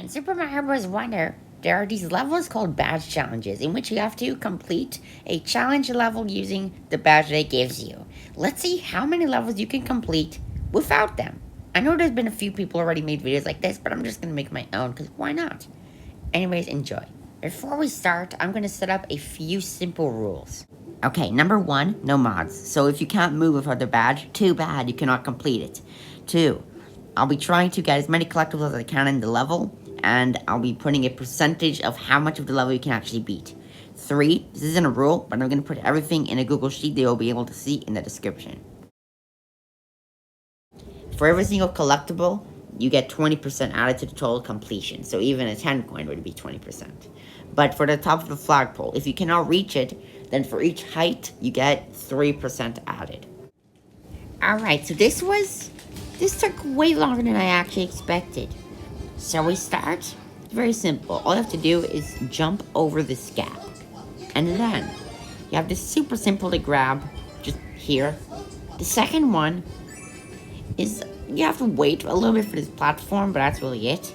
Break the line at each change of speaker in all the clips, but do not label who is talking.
In Super Mario Bros. Wonder, there are these levels called badge challenges in which you have to complete a challenge level using the badge that it gives you. Let's see how many levels you can complete without them. I know there's been a few people already made videos like this, but I'm just going to make my own because why not? Anyways, enjoy. Before we start, I'm going to set up a few simple rules. Okay, number 1, no mods. So if you can't move without the badge, too bad, you cannot complete it. 2, I'll be trying to get as many collectibles as I can in the level, and I'll be putting a percentage of how much of the level you can actually beat. 3, this isn't a rule, but I'm going to put everything in a Google Sheet that you'll be able to see in the description. For every single collectible, you get 20% added to the total completion, so even a 10 coin would be 20%. But for the top of the flagpole, if you cannot reach it, then for each height, you get 3% added. Alright, so this took way longer than I actually expected. So we start, it's very simple. All you have to do is jump over this gap. And then, you have this super simple to grab, just here. The second one is, you have to wait a little bit for this platform, but that's really it.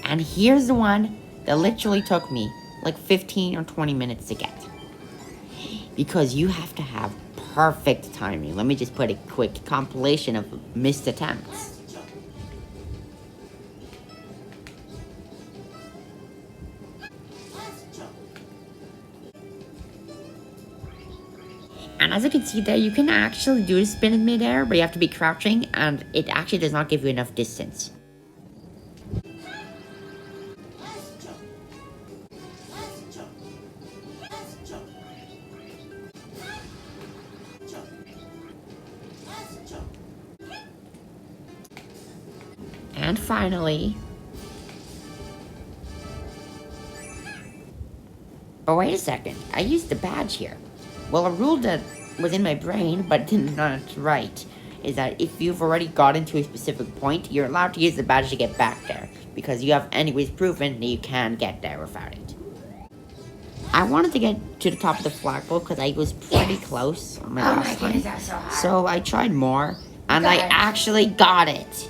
And here's the one that literally took me like 15 or 20 minutes to get. Because you have to have perfect timing. Let me just put a quick compilation of missed attempts. And as you can see there, you can actually do the spin in midair, but you have to be crouching, and it actually does not give you enough distance. And finally... Oh, wait a second. I used the badge here. Well, a rule that was in my brain, but did not write, is that if you've already gotten to a specific point, you're allowed to use the badge to get back there, because you have anyways proven that you can get there without it. I wanted to get to the top of the flagpole because I was pretty close on my last time. That's so hard. So I tried more, and I actually got it.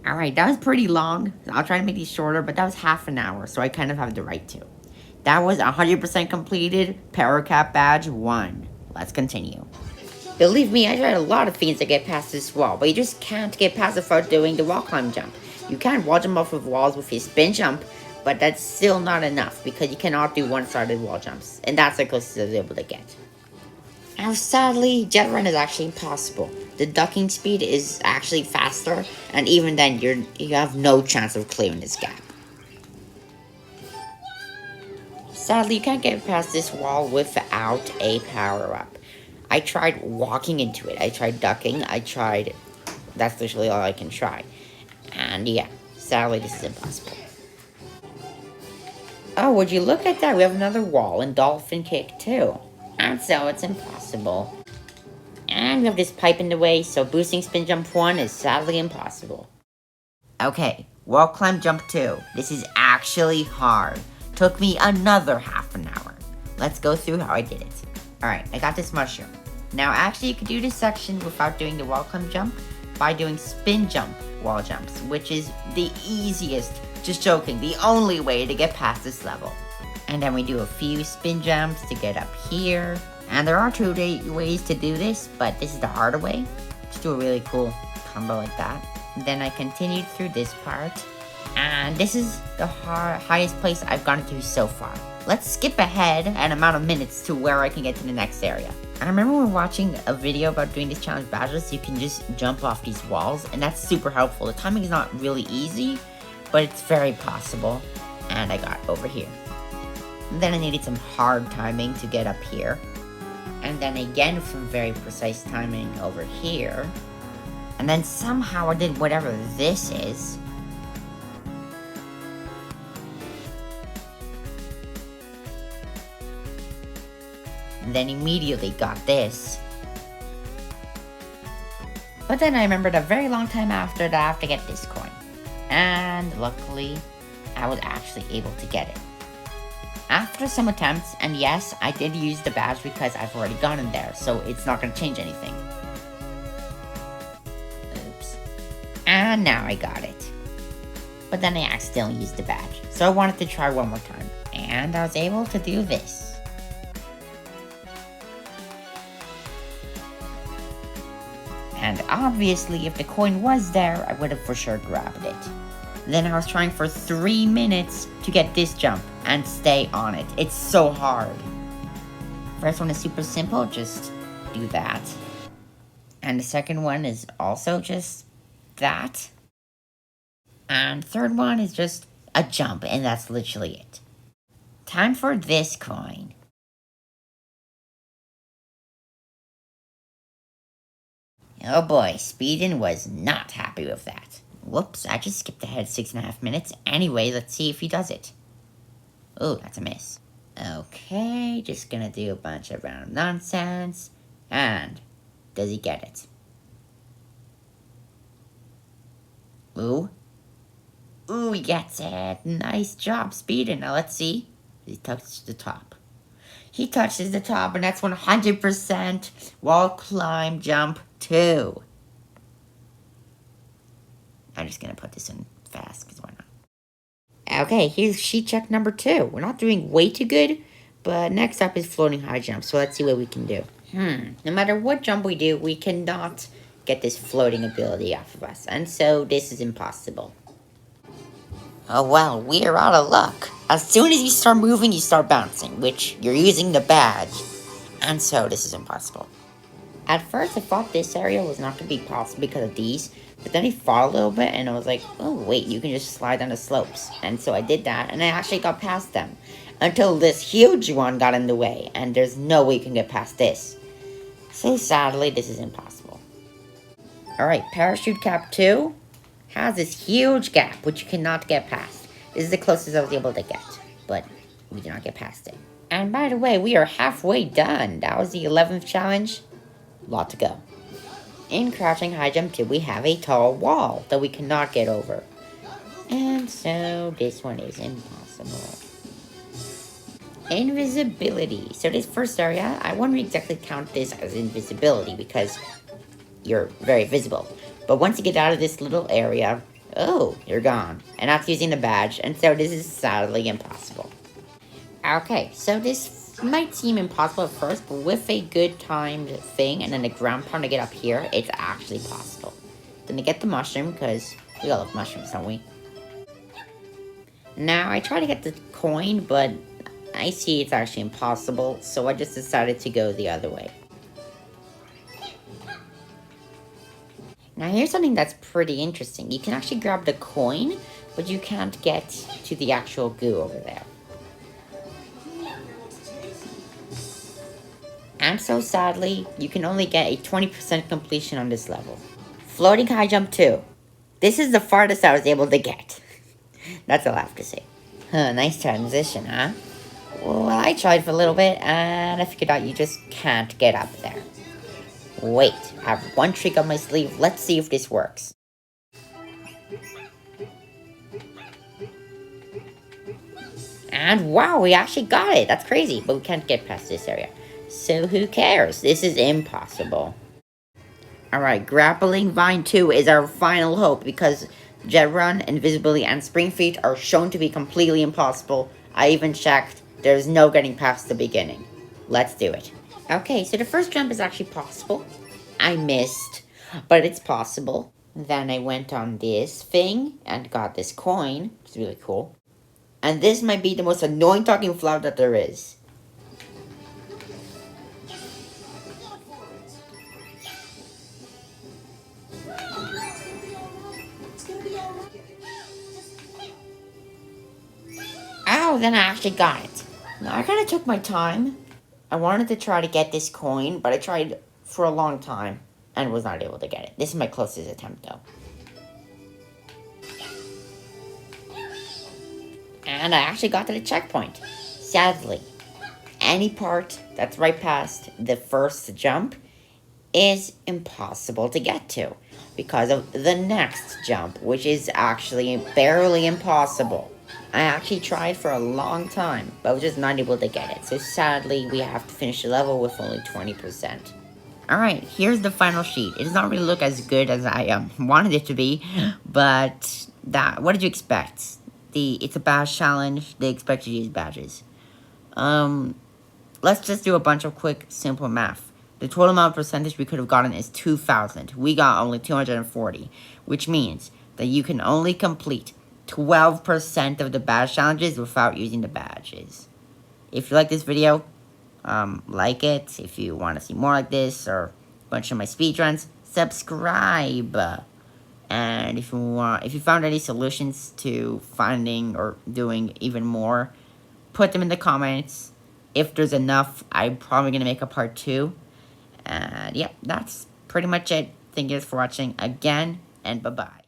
Alright, that was pretty long. I'll try to make these shorter, but that was half an hour, so I kind of have the right to. That was 100% completed. Power Cap Badge 1. Let's continue. Believe me, I tried a lot of things to get past this wall, but you just can't get past it without doing the wall climb jump. You can wall jump off of walls with your spin jump, but that's still not enough, because you cannot do one-sided wall jumps, and that's the closest I was able to get. Now, sadly, jet run is actually impossible. The ducking speed is actually faster, and even then, you have no chance of clearing this gap. Sadly, you can't get past this wall without a power-up. I tried walking into it. I tried ducking. That's literally all I can try. And yeah, sadly, this is impossible. Oh, would you look at that? We have another wall and dolphin kick too. And so it's impossible. And we have this pipe in the way, so boosting spin jump 1 is sadly impossible. Okay, wall climb jump 2. This is actually hard. Took me another half an hour. Let's go through how I did it. Alright, I got this mushroom. Now actually you could do this section without doing the wall climb jump by doing spin jump wall jumps, which is the easiest, just joking, the only way to get past this level. And then we do a few spin jumps to get up here. And there are 2 ways to do this, but this is the harder way. Just do a really cool combo like that. And then I continued through this part. And this is the highest place I've gotten to so far. Let's skip ahead an amount of minutes to where I can get to the next area. I remember when watching a video about doing this challenge badges, you can just jump off these walls, and that's super helpful. The timing is not really easy, but it's very possible. And I got over here. And then I needed some hard timing to get up here. And then again some very precise timing over here. And then somehow I did whatever this is. And then immediately got this. But then I remembered a very long time after that I have to get this coin. And luckily, I was actually able to get it. After some attempts, and yes, I did use the badge because I've already gotten there, so it's not going to change anything. And now I got it. But then I accidentally used the badge. So I wanted to try one more time. And I was able to do this. And obviously, if the coin was there, I would have for sure grabbed it. Then I was trying for 3 minutes to get this jump and stay on it. It's so hard. First one is super simple, just do that. And the second one is also just that. And third one is just a jump, and that's literally it. Time for this coin. Oh boy, Speedin was not happy with that. Whoops, I just skipped ahead 6.5 minutes. Anyway, let's see if he does it. Oh, that's a miss. Okay, just gonna do a bunch of random nonsense. And does he get it? Ooh. Ooh, he gets it. Nice job, Speedin. Now let's see. He touches the top. He touches the top, and that's 100% wall climb jump 2. I'm just gonna put this in fast, because why not? Okay, here's sheet check number 2. We're not doing way too good, but next up is floating high jump, so let's see what we can do. No matter what jump we do, we cannot get this floating ability off of us, and so this is impossible. Oh well, we are out of luck. As soon as you start moving, you start bouncing, which you're using the badge, and so this is impossible. At first, I thought this area was not going to be possible because of these, but then I thought a little bit, and I was like, oh wait, you can just slide down the slopes. And so I did that, and I actually got past them, until this huge one got in the way, and there's no way you can get past this. So sadly, this is impossible. Alright, Parachute Cap 2 has this huge gap, which you cannot get past. This is the closest I was able to get, but we did not get past it. And by the way, we are halfway done. That was the 11th challenge. Lot to go. In Crouching High Jump 2, we have a tall wall that we cannot get over. And so this one is impossible. Invisibility. So this first area, I wouldn't exactly count this as invisibility because you're very visible. But once you get out of this little area, oh, you're gone. And not using the badge, and so this is sadly impossible. Okay, so this might seem impossible at first, but with a good timed thing and then the ground pound to get up here, it's actually possible. Then to get the mushroom, because we all love mushrooms, don't we? Now, I try to get the coin, but I see it's actually impossible, so I just decided to go the other way. Now here's something that's pretty interesting. You can actually grab the coin, but you can't get to the actual goo over there. And so sadly, you can only get a 20% completion on this level. Floating High Jump 2. This is the farthest I was able to get. That's all I have to say. Nice transition, huh? Well, I tried for a little bit, and I figured out you just can't get up there. Wait, I have one trick on my sleeve. Let's see if this works. And wow, we actually got it. That's crazy, but we can't get past this area. So who cares? This is impossible. Alright, Grappling Vine 2 is our final hope because Jet Run, Invisibility, and Spring Feet are shown to be completely impossible. I even checked. There's no getting past the beginning. Let's do it. Okay, so the first jump is actually possible. I missed, but it's possible. Then I went on this thing and got this coin, which is really cool. And this might be the most annoying talking flower that there is. Ow, then I actually got it. Now, I kind of took my time. I wanted to try to get this coin, but I tried for a long time and was not able to get it. This is my closest attempt, though. And I actually got to the checkpoint. Sadly, any part that's right past the first jump is impossible to get to because of the next jump, which is actually barely impossible. I actually tried for a long time, but I was just not able to get it. So sadly, we have to finish the level with only 20%. Alright, here's the final sheet. It does not really look as good as I wanted it to be, but what did you expect? It's a badge challenge. They expect you to use badges. Let's just do a bunch of quick, simple math. The total amount of percentage we could have gotten is 2,000. We got only 240, which means that you can only complete 12% of the badge challenges without using the badges. If you like this video, like it. If you want to see more like this or a bunch of my speedruns, subscribe. And if you found any solutions to finding or doing even more, put them in the comments. If there's enough, I'm probably going to make a part 2. And yeah, that's pretty much it. Thank you guys for watching again, and bye-bye.